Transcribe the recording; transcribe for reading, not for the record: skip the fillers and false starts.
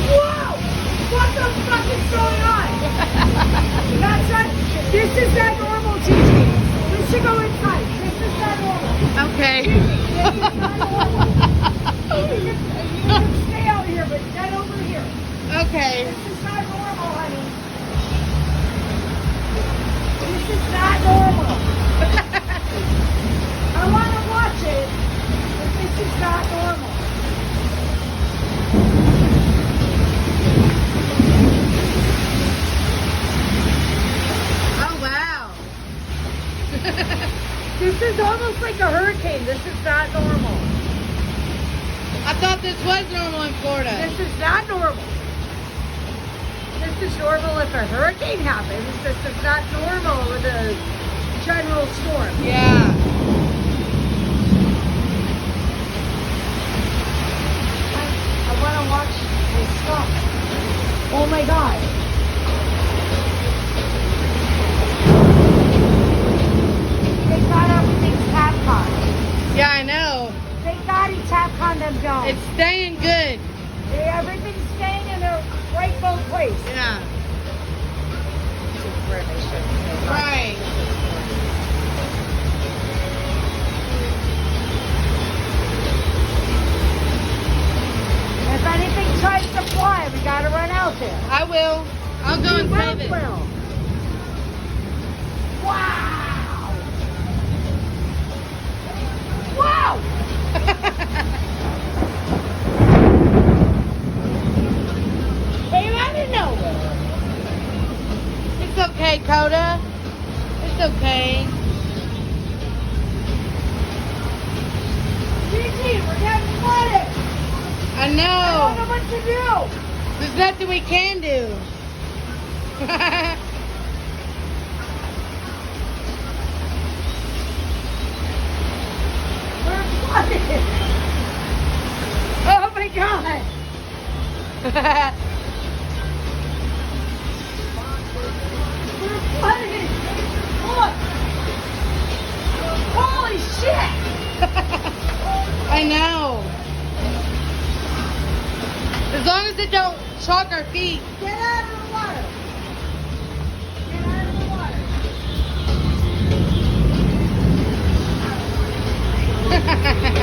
Whoa! What the fuck is going on? That's not. This is not normal, Gigi. We should go inside. This is not normal. Okay. This is not normal. You can stay out here, but get over here. Okay. This is not normal, honey. This is not normal. I want to watch it, but this is not normal. Oh, wow. This is almost like a hurricane. This is not normal. I thought this was normal in Florida. This is not normal. This is normal if a hurricane happens. This is not normal with a general storm. Yeah. I want to watch this stuff. Oh my God. Thank God everything's Capcom. Yeah, I know. Thank God he Capcom them down. It's staying good. Everything's staying in their rightful place. Yeah. Right. Right. If anything tries to fly, we gotta run out there. I will. I'll go and save it. Will. Wow! Wow! Came out of nowhere. It's okay, Coda. It's okay. Gigi, we're getting flooded. I I don't know. know what to do. There's nothing we can do. We're flooded. Oh my God. We're flooded. Look. Holy shit. I know. As long as it don't shock our feet. Get out of the water. Get out of the water.